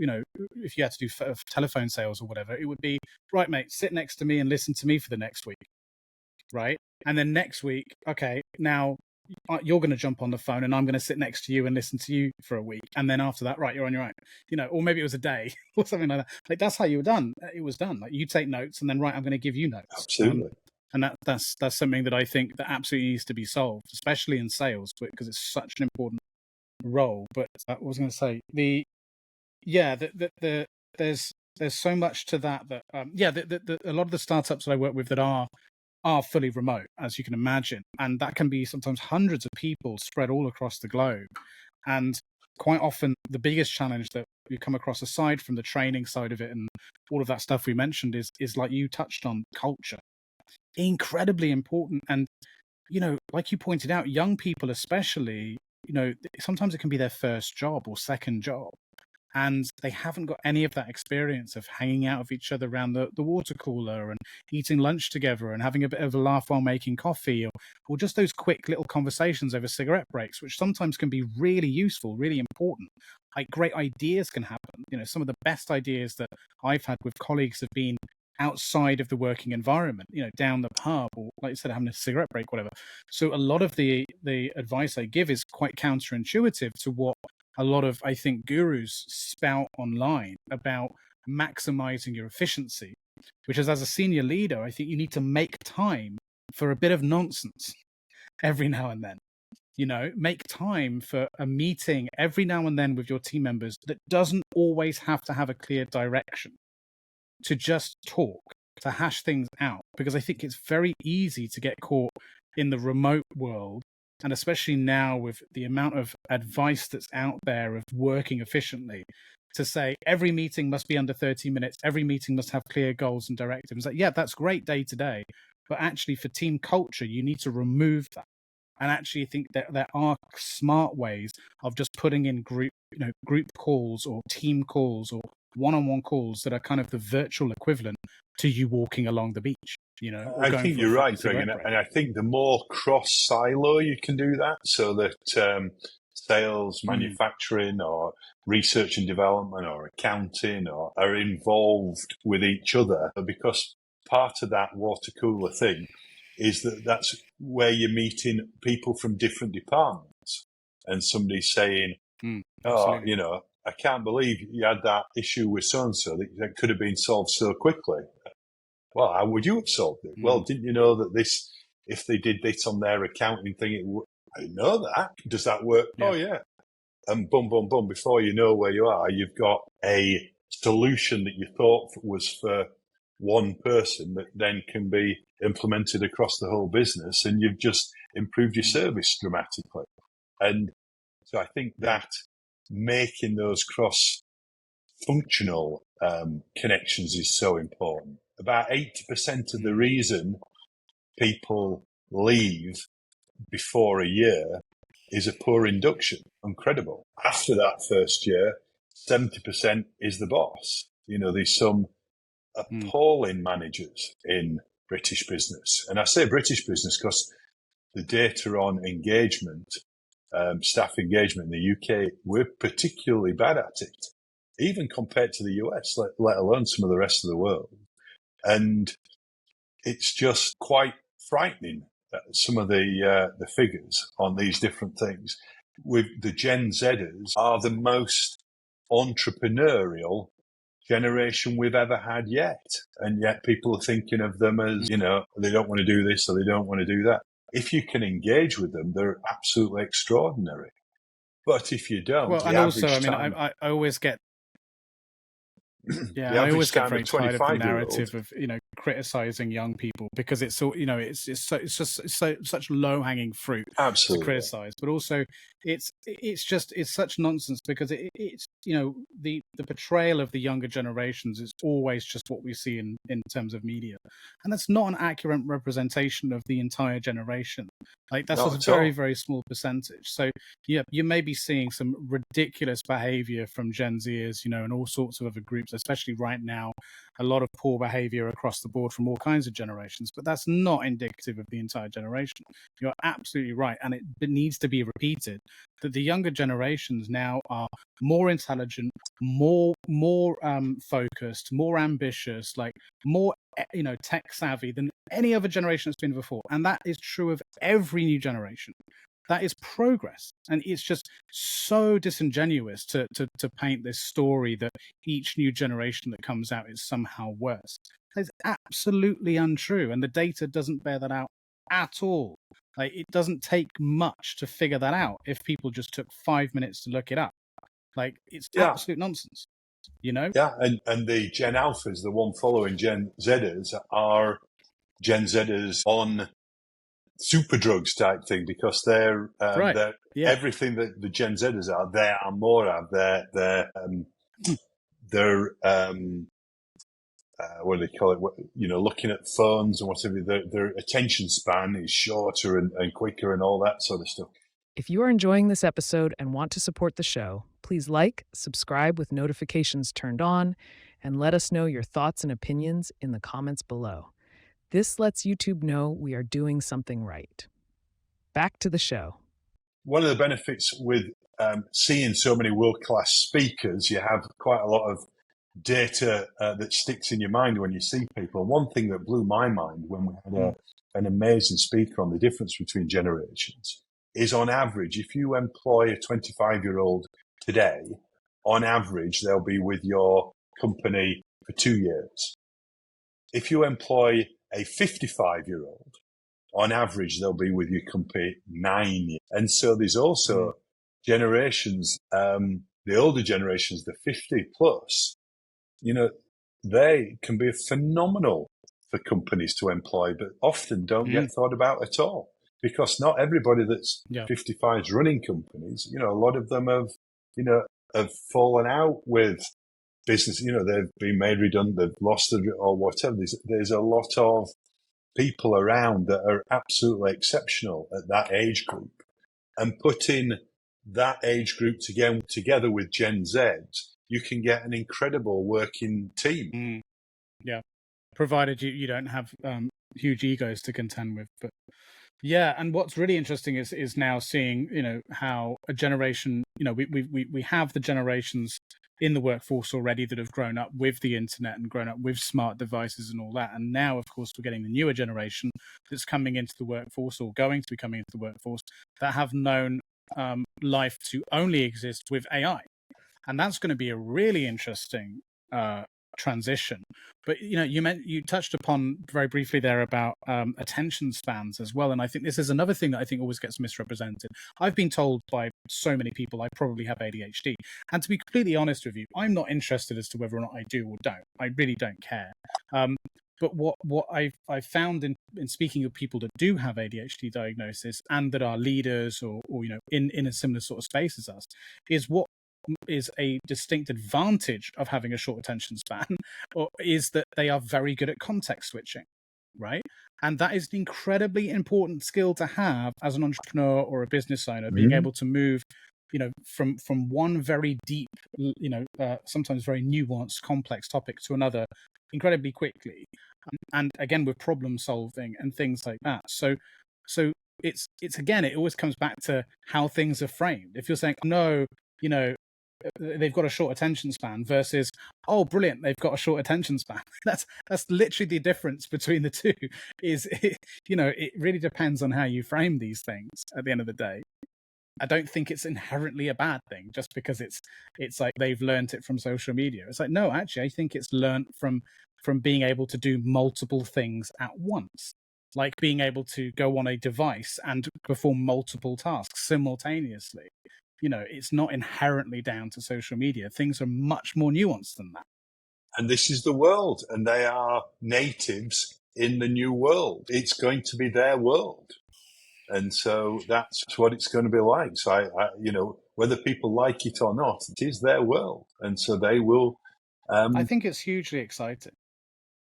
if you had to do telephone sales or whatever, it would be, right, mate, sit next to me and listen to me for the next week, right? And then next week, okay, now you're going to jump on the phone and I'm going to sit next to you and listen to you for a week. And then after that, right, you're on your own, or maybe it was a day or something like that. Like that's how you were done. It was done. Like you take notes and then, right, I'm going to give you notes. Absolutely. And that's something that I think that absolutely needs to be solved, especially in sales, because it's such an important role. But I was going to say there's so much to that a lot of the startups that I work with that are fully remote, as you can imagine. And that can be sometimes hundreds of people spread all across the globe. And quite often the biggest challenge that you come across, aside from the training side of it and all of that stuff we mentioned, is like you touched on, culture. Incredibly important. And, like you pointed out, young people especially, sometimes it can be their first job or second job. And they haven't got any of that experience of hanging out with each other around the water cooler and eating lunch together and having a bit of a laugh while making coffee, or just those quick little conversations over cigarette breaks, which sometimes can be really useful, really important. Like great ideas can happen. Some of the best ideas that I've had with colleagues have been outside of the working environment, down the pub, or like you said, having a cigarette break, whatever. So a lot of the advice I give is quite counterintuitive to what a lot of, I think, gurus spout online about maximizing your efficiency, which is, as a senior leader, I think you need to make time for a bit of nonsense every now and then. Make time for a meeting every now and then with your team members that doesn't always have to have a clear direction, to just talk, to hash things out, because I think it's very easy to get caught in the remote world. And especially now with the amount of advice that's out there of working efficiently, to say every meeting must be under 30 minutes, every meeting must have clear goals and directives. Like, yeah, that's great day to day. But actually for team culture, you need to remove that. And actually think that there are smart ways of just putting in group calls or team calls or one-on-one calls that are kind of the virtual equivalent to you walking along the beach. I think you're right, Greg, and I think the more cross-silo you can do that, so that sales, manufacturing, or research and development, or accounting, or are involved with each other, because part of that water cooler thing is that's where you're meeting people from different departments, and somebody's saying, I can't believe you had that issue with so-and-so that could have been solved so quickly. Well, how would you have solved it? Well, didn't you know that this, if they did this on their accounting thing, I didn't know that. Does that work? Yeah. Oh, yeah. And boom, boom, boom. Before you know where you are, you've got a solution that you thought was for one person that then can be implemented across the whole business, and you've just improved your service dramatically. And so I think that making those cross-functional connections is so important. About 80% of the reason people leave before a year is a poor induction. Incredible. After that first year, 70% is the boss. There's some appalling managers in British business. And I say British business because the data on engagement, staff engagement in the UK, we're particularly bad at it, even compared to the US, let alone some of the rest of the world. And it's just quite frightening, some of the figures on these different things. With the Gen Zers are the most entrepreneurial generation we've ever had yet. And yet people are thinking of them as, they don't want to do this or they don't want to do that. If you can engage with them, they're absolutely extraordinary. But if you don't, well, and also, I always get, I always get very tired of the narrative of criticizing young people, because it's so it's such low hanging fruit to criticize, but also it's such nonsense, because it's the portrayal of the younger generations is always just what we see in terms of media, and that's not an accurate representation of the entire generation. Like that's a very, very small percentage. So you may be seeing some ridiculous behavior from Gen Zers, and all sorts of other groups, especially right now a lot of poor behavior across the board from all kinds of generations, but that's not indicative of the entire generation. You're absolutely right. And it needs to be repeated that the younger generations now are more intelligent, more focused, more ambitious, like more tech savvy than any other generation that's been before. And that is true of every new generation. That is progress. And it's just so disingenuous to paint this story that each new generation that comes out is somehow worse. It's absolutely untrue. And the data doesn't bear that out at all. Like, it doesn't take much to figure that out if people just took 5 minutes to look it up. Like, it's absolute nonsense, Yeah, and the Gen Alphas, the one following Gen Zers, are Gen Zers on super drugs type thing, because they're everything that the Gen Zers are, they are more of. They're what do they call it? Looking at phones and whatever. Their attention span is shorter and quicker and all that sort of stuff. If you are enjoying this episode and want to support the show, please like, subscribe with notifications turned on, and let us know your thoughts and opinions in the comments below. This lets YouTube know we are doing something right. Back to the show. One of the benefits with seeing so many world-class speakers, you have quite a lot of data that sticks in your mind when you see people. One thing that blew my mind when we had an amazing speaker on the difference between generations is, on average, if you employ a 25-year-old today, on average, they'll be with your company for 2 years. If you employ a 55-year-old, on average, they'll be with your company 9 years. And so there's also generations, the older generations, the 50 plus, they can be phenomenal for companies to employ, but often don't get thought about at all. Because not everybody that's 55 is running companies. A lot of them have fallen out with business. They've been made redundant, they've lost it or whatever. There's a lot of people around that are absolutely exceptional at that age group. And putting that age group together with Gen Z, you can get an incredible working team. Yeah, provided you don't have huge egos to contend with. But yeah, and what's really interesting is now seeing how a generation, we have the generations in the workforce already that have grown up with the internet and grown up with smart devices and all that, and now of course we're getting the newer generation that's coming into the workforce or going to be coming into the workforce that have known life to only exist with AI, and that's going to be a really interesting transition. But you touched upon very briefly there about attention spans as well, and I think this is another thing that I think always gets misrepresented. I've been told by so many people I probably have ADHD, and to be completely honest with you, I'm not interested as to whether or not I do or don't. I really don't care. But what I've found in speaking with people that do have ADHD diagnosis and that are leaders or in a similar sort of space as us, is what is a distinct advantage of having a short attention span, or is that they are very good at context switching, right? And that is an incredibly important skill to have as an entrepreneur or a business owner, being able to move, from one very deep, sometimes very nuanced, complex topic to another incredibly quickly, and again with problem solving and things like that. So it's again, it always comes back to how things are framed. If you're saying no, they've got a short attention span versus, oh, brilliant, they've got a short attention span. That's literally the difference between the two. It really depends on how you frame these things at the end of the day. I don't think it's inherently a bad thing just because it's like they've learned it from social media. It's like, no, actually, I think it's learned from being able to do multiple things at once, like being able to go on a device and perform multiple tasks simultaneously. It's not inherently down to social media. Things are much more nuanced than that. And this is the world, and they are natives in the new world. It's going to be their world. And so that's what it's going to be like. So I whether people like it or not, it is their world. And so they will. I think it's hugely exciting.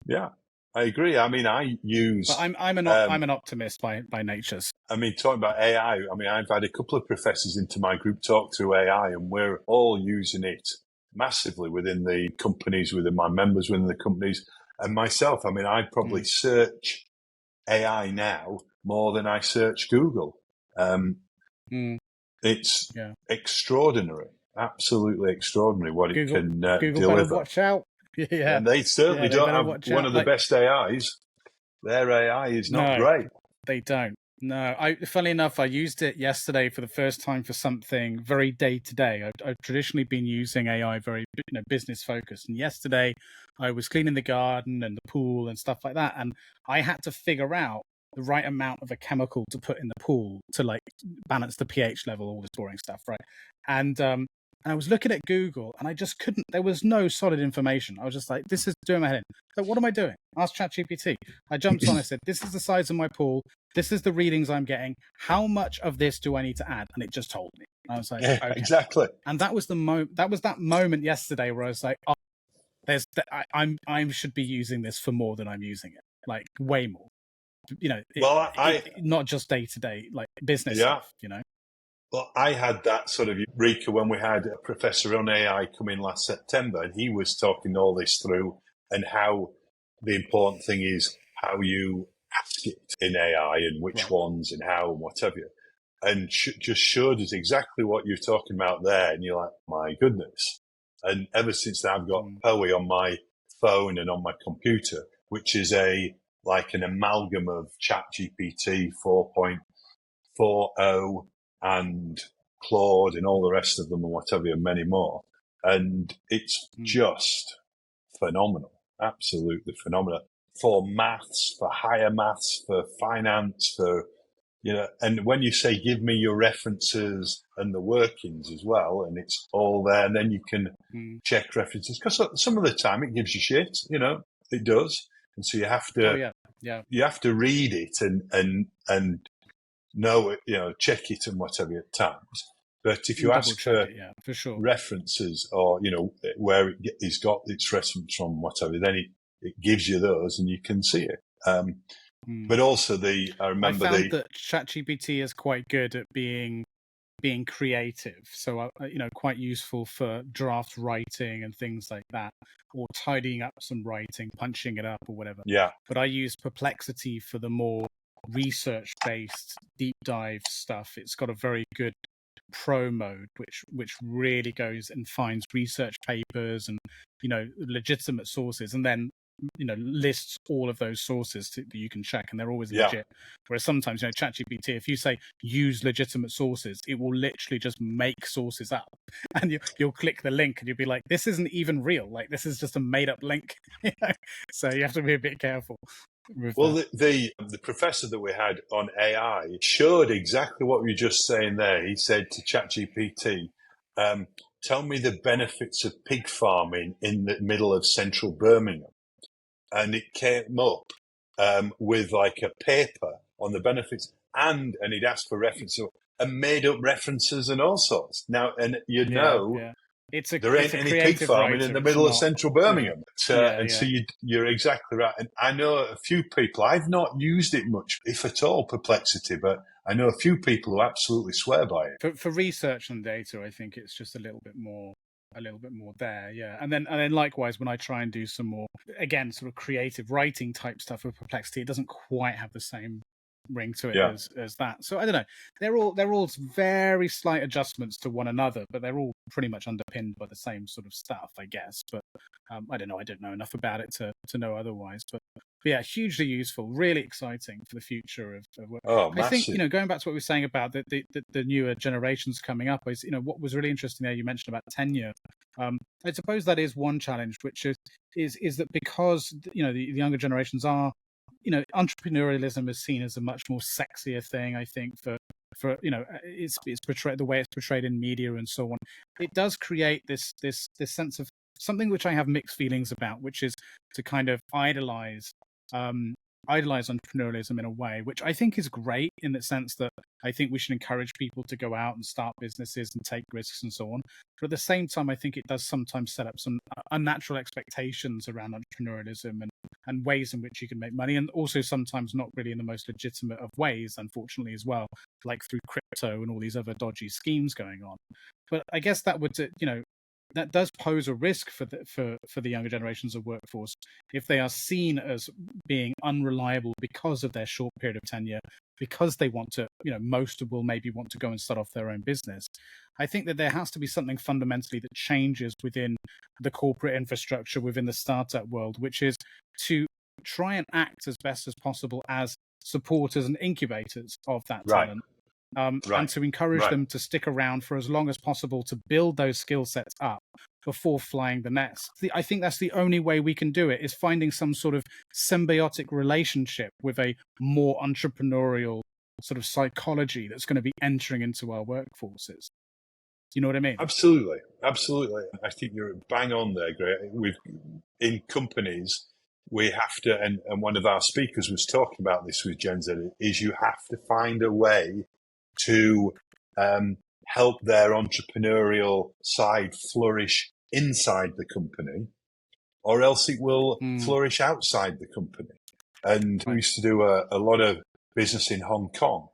Yeah, I agree. I mean, I use. But I'm an optimist by nature. I mean, talking about AI, I've had a couple of professors into my group talk through AI, and we're all using it massively within the companies, within my members, within the companies, and myself. I mean, I probably search AI now more than I search Google. It's extraordinary, absolutely extraordinary what Google, it can Google deliver. Better watch out. Yeah, and they certainly don't have one of the best AIs. Their AI is not great. They don't. No, funnily enough, I used it yesterday for the first time for something very day to day. I've traditionally been using AI very, business focused. And yesterday, I was cleaning the garden and the pool and stuff like that, and I had to figure out the right amount of a chemical to put in the pool to like balance the pH level, all this boring stuff, right? And I was looking at Google, and I just couldn't. There was no solid information. I was just like, "This is doing my head in." So what am I doing? Ask ChatGPT. I jumped on. I said, "This is the size of my pool. This is the readings I'm getting. How much of this do I need to add?" And it just told me. And I was like, "Yeah, okay. Exactly." And that was the that moment yesterday where I was like, "Oh, I should be using this for more than I'm using it. Like way more. Not just day to day, like business stuff. Well, I had that sort of eureka when we had a professor on AI come in last September, and he was talking all this through and how the important thing is how you ask it in AI and which ones and how and whatever. And just showed us exactly what you're talking about there. And you're like, my goodness. And ever since then, I've got Poe on my phone and on my computer, which is like an amalgam of ChatGPT 4.40 and Claude and all the rest of them and whatever, and many more. And it's just phenomenal, absolutely phenomenal for maths, for higher maths, for finance, for, and when you say, give me your references and the workings as well, and it's all there, and then you can check references, because some of the time it gives you shit, it does. And so you have to, you have to read it and know it, check it and whatever at times. But if you ask for references or, where it's got its reference from, whatever, then it gives you those and you can see it. But also I found that ChatGPT is quite good at being creative. So, quite useful for draft writing and things like that, or tidying up some writing, punching it up or whatever. Yeah. But I use Perplexity for the more research-based deep dive stuff. It's got a very good pro mode, which really goes and finds research papers and legitimate sources, and then lists all of those sources that you can check, and they're always legit. Whereas sometimes ChatGPT, if you say use legitimate sources, it will literally just make sources up, and you'll click the link and you'll be like, this isn't even real, like this is just a made up link. So you have to be a bit careful. Well, the professor that we had on AI showed exactly what you were just saying there. He said to ChatGPT, tell me the benefits of pig farming in the middle of central Birmingham. And it came up with like a paper on the benefits, and he'd asked for references and made up references and all sorts. Now, and there ain't any pig farming in the middle of central Birmingham. So you're exactly right. And I know a few people, I've not used it much, if at all, Perplexity, but I know a few people who absolutely swear by it. For research and data, I think it's just a little bit more there, and then likewise when I try and do some more, again, sort of creative writing type stuff with Perplexity, it doesn't quite have the same ring to it as that. So I don't know, they're all very slight adjustments to one another, but they're all pretty much underpinned by the same sort of stuff, I guess. But I don't know enough about it to know otherwise, but yeah, hugely useful, really exciting for the future of work. I think going back to what we were saying about the newer generations coming up, is what was really interesting there, you mentioned about tenure. I suppose that is one challenge, which is that because the younger generations are, entrepreneurialism is seen as a much more sexier thing, I think, for it's portrayed the way it's portrayed in media and so on. It does create this sense of something which I have mixed feelings about, which is to kind of idolize entrepreneurialism in a way, which I think is great, in the sense that I think we should encourage people to go out and start businesses and take risks and so on. But at the same time, I think it does sometimes set up some unnatural expectations around entrepreneurialism and ways in which you can make money, and also sometimes not really in the most legitimate of ways, unfortunately, as well, like through crypto and all these other dodgy schemes going on. But I guess that would, that does pose a risk for the younger generations of workforce if they are seen as being unreliable because of their short period of tenure, because they want to, most will maybe want to go and start off their own business. I think that there has to be something fundamentally that changes within the corporate infrastructure, within the startup world, which is to try and act as best as possible as supporters and incubators of that talent. And to encourage them to stick around for as long as possible to build those skill sets up before flying the nest. I think that's the only way we can do it, is finding some sort of symbiotic relationship with a more entrepreneurial sort of psychology that's going to be entering into our workforces. You know what I mean? Absolutely. I think you're bang on there, Greg. In companies, we have to, and one of our speakers was talking about this with Gen Z, is you have to find a way to help their entrepreneurial side flourish inside the company, or else it will flourish outside the company. And we used to do a lot of business in Hong Kong.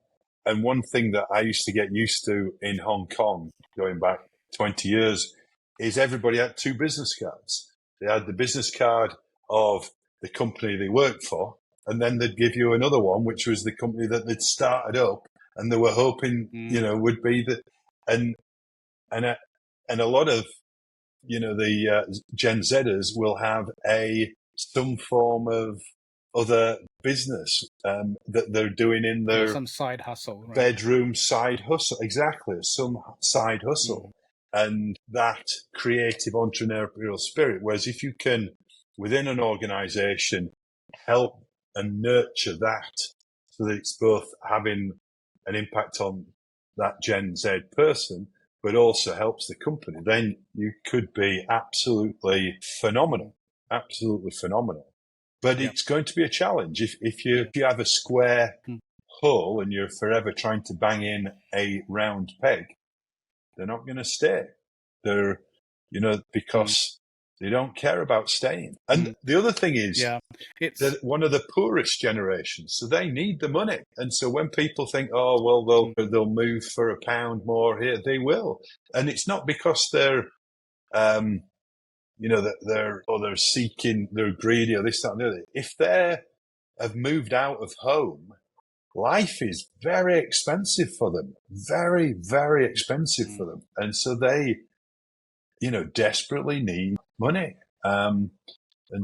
And one thing that I used to get used to in Hong Kong, going back 20 years, is everybody had 2 business cards. They had the business card of the company they worked for, and then they'd give you another one, which was the company that they'd started up, and they were hoping, would be the, and a lot of, the Gen Zers will have some form of other business that they're doing in their some side hustle, right? Bedroom side hustle, exactly, some side hustle, and that creative entrepreneurial spirit. Whereas if you can, within an organization, help and nurture that, so that it's both having an impact on that Gen Z person, but also helps the company, then you could be absolutely phenomenal. But it's going to be a challenge. If you have a square hole and you're forever trying to bang in a round peg, they're not going to stay. They're, because they don't care about staying. And the other thing is, they're one of the poorest generations, so they need the money. And so when people think, oh, well, they'll move for a pound more here, they will. And it's not because they're, they're seeking, they're greedy or this, that, and the other. If they have moved out of home, life is very expensive for them, very, very expensive for them. And so they, desperately need money. And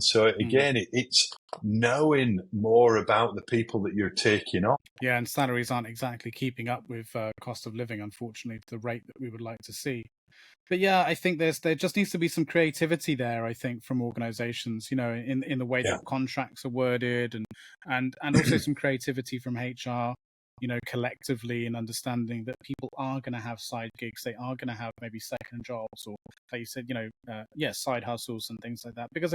so again, it's knowing more about the people that you're taking on. Yeah, and salaries aren't exactly keeping up with cost of living, unfortunately, the rate that we would like to see. But yeah, I think there just needs to be some creativity there, I think, from organizations, in the way that contracts are worded, and also some creativity from HR, collectively, in understanding that people are going to have side gigs, they are going to have maybe second jobs, or like you said, side hustles and things like that, because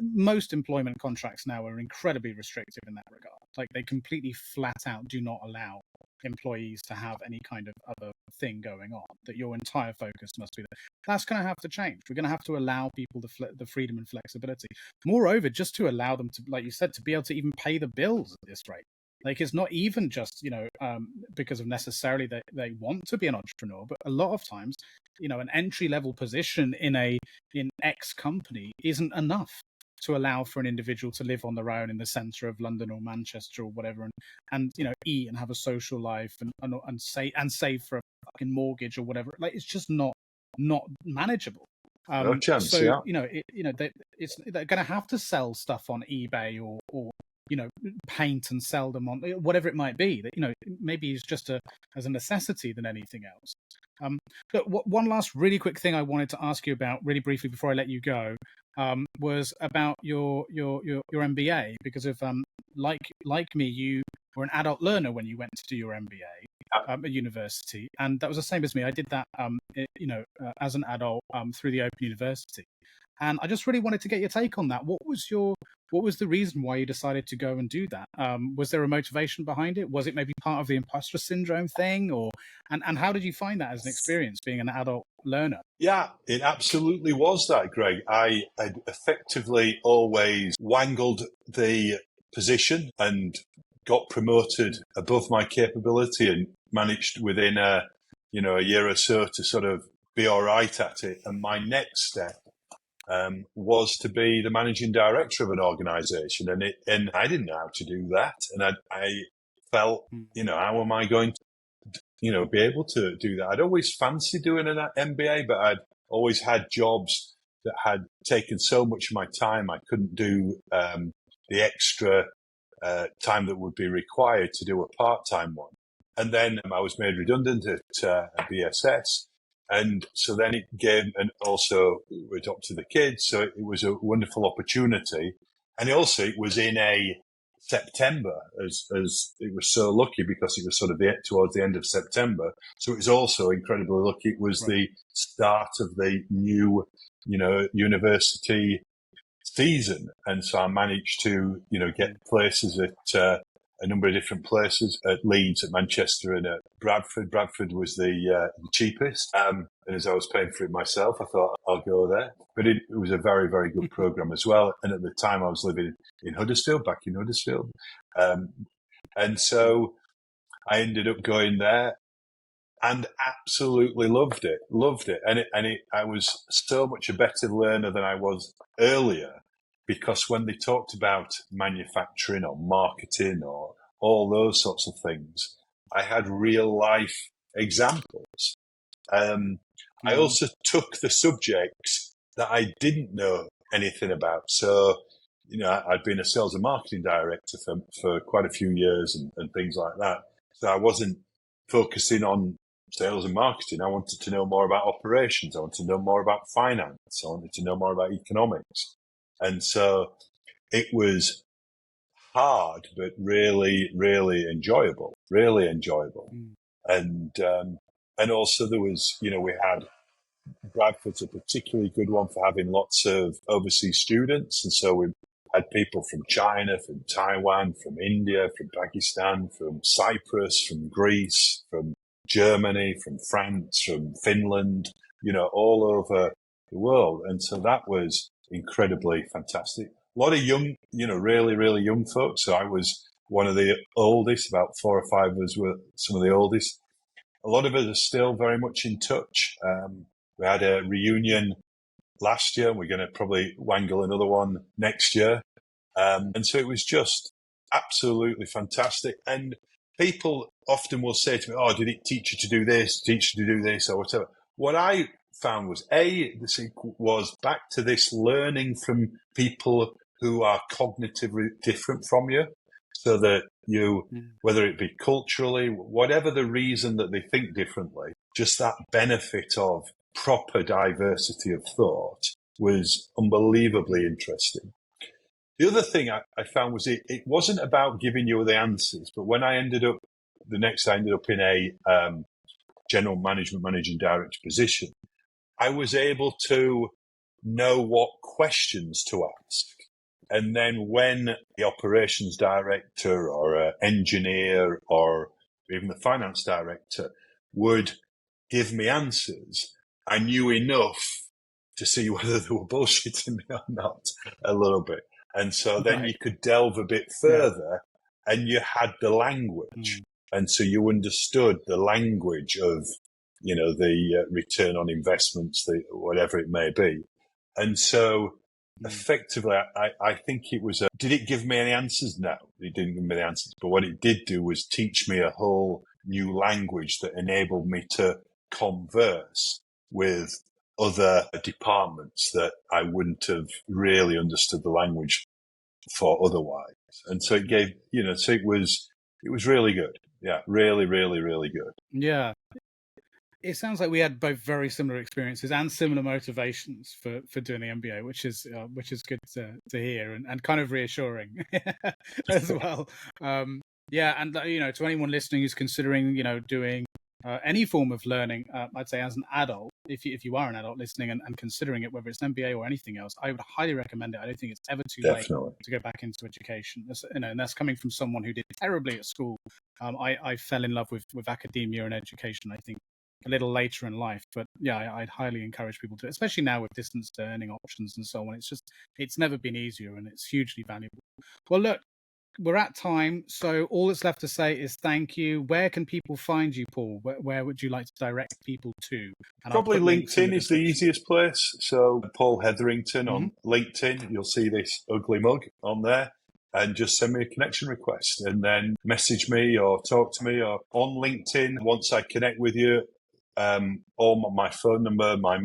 most employment contracts now are incredibly restrictive in that regard. Like, they completely flat out do not allow employees to have any kind of other thing going on, that your entire focus must be there. That's going to have to change. We're going to have to allow people the freedom and flexibility. Moreover, just to allow them to, like you said, to be able to even pay the bills at this rate. Like, it's not even just, because of necessarily they want to be an entrepreneur, but a lot of times, an entry-level position in X company isn't enough to allow for an individual to live on their own in the centre of London or Manchester or whatever, and eat and have a social life and save for a fucking mortgage or whatever. Like, it's just not manageable. No chance. So yeah. They're going to have to sell stuff on eBay or paint and sell them on whatever it might be. That maybe it's just as a necessity than anything else. But one last really quick thing I wanted to ask you about really briefly before I let you go was about your MBA, because of like me, you were an adult learner when you went to do your MBA at university, and that was the same as me. I did that as an adult through the Open University, and I just really wanted to get your take on that. What was the reason why you decided to go and do that? Was there a motivation behind it? Was it maybe part of the imposter syndrome thing, and how did you find that as an experience being an adult learner? Yeah, it absolutely was that, Greg. I had effectively always wangled the position and got promoted above my capability, and managed within a year or so to sort of be all right at it. And my next step was to be the managing director of an organisation, and I didn't know how to do that, and I felt, how am I going to, be able to do that? I'd always fancied doing an MBA, but I'd always had jobs that had taken so much of my time, I couldn't do the extra time that would be required to do a part-time one. And then I was made redundant at BSS. And so then it gave, and also we adopted the kids. So it was a wonderful opportunity. And also it was in a September, as it was so lucky because it was sort of towards the end of September. So it was also incredibly lucky. It was the start of the new, university season. And so I managed to, get places at a number of different places, at Leeds, at Manchester, and at Bradford. Bradford was the cheapest. And as I was paying for it myself, I thought I'll go there. But it was a very, very good program as well. And at the time I was living in Huddersfield, back in Huddersfield. And so I ended up going there and absolutely loved it. And I was so much a better learner than I was earlier, because when they talked about manufacturing or marketing or all those sorts of things, I had real life examples. I also took the subjects that I didn't know anything about. So, I'd been a sales and marketing director for quite a few years and things like that. So I wasn't focusing on sales and marketing. I wanted to know more about operations. I wanted to know more about finance. I wanted to know more about economics. And so it was hard, but really, really enjoyable, And also there was, we had Bradford's a particularly good one for having lots of overseas students. And so we had people from China, from Taiwan, from India, from Pakistan, from Cyprus, from Greece, from Germany, from France, from Finland, all over the world. And so that was incredibly fantastic. A lot of young, really, really young folks. So I was one of the oldest, about 4 or 5 of us were some of the oldest. A lot of us are still very much in touch. We had a reunion last year. We're going to probably wangle another one next year. And so it was just absolutely fantastic. And people often will say to me, oh, did it teach you to do this, or whatever? What I found was, was back to this learning from people who are cognitively different from you, so that whether it be culturally, whatever the reason that they think differently, just that benefit of proper diversity of thought was unbelievably interesting. The other thing I found was it wasn't about giving you the answers, but when I ended up in a general management managing director position, I was able to know what questions to ask. And then when the operations director or an engineer or even the finance director would give me answers, I knew enough to see whether they were bullshitting me or not a little bit. And so then you could delve a bit further and you had the language. And so you understood the language of, the return on investments, whatever it may be. And so effectively, I think it was did it give me any answers? No, it didn't give me the answers. But what it did do was teach me a whole new language that enabled me to converse with other departments that I wouldn't have really understood the language for otherwise. And so it gave, so it was really good. Yeah, really, really, really good. Yeah. It sounds like we had both very similar experiences and similar motivations for doing the MBA, which is good to hear and kind of reassuring as well. And to anyone listening who's considering doing any form of learning, I'd say as an adult, if you are an adult listening and considering it, whether it's an MBA or anything else, I would highly recommend it. I don't think it's ever too late to go back into education. And that's coming from someone who did terribly at school. I fell in love with academia and education, I think, a little later in life. But yeah, I'd highly encourage people to, especially now with distance learning options and so on. It's never been easier and it's hugely valuable. Well, look, we're at time, so all that's left to say is thank you. Where can people find you, Paul? Where would you like to direct people to? And Probably LinkedIn is the easiest place. So Paul Hetherington on LinkedIn, you'll see this ugly mug on there. And just send me a connection request and then message me or talk to me or on LinkedIn. Once I connect with you, all my phone number, my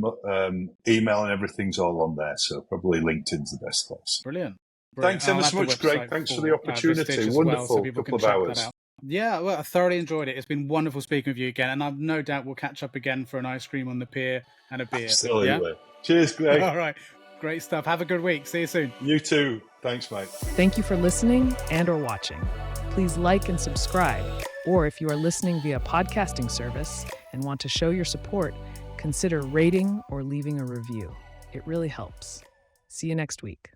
email and everything's all on there. So probably LinkedIn's the best place. Brilliant. Thanks ever so much, Greg. Thanks for the opportunity. Wonderful couple of hours. Yeah, well, I thoroughly enjoyed it. It's been wonderful speaking with you again. And I've no doubt we'll catch up again for an ice cream on the pier and a beer. Absolutely. Yeah? Cheers, Greg. All right. Great stuff. Have a good week. See you soon. You too. Thanks, mate. Thank you for listening and or watching. Please like and subscribe. Or if you are listening via podcasting service and want to show your support, consider rating or leaving a review. It really helps. See you next week.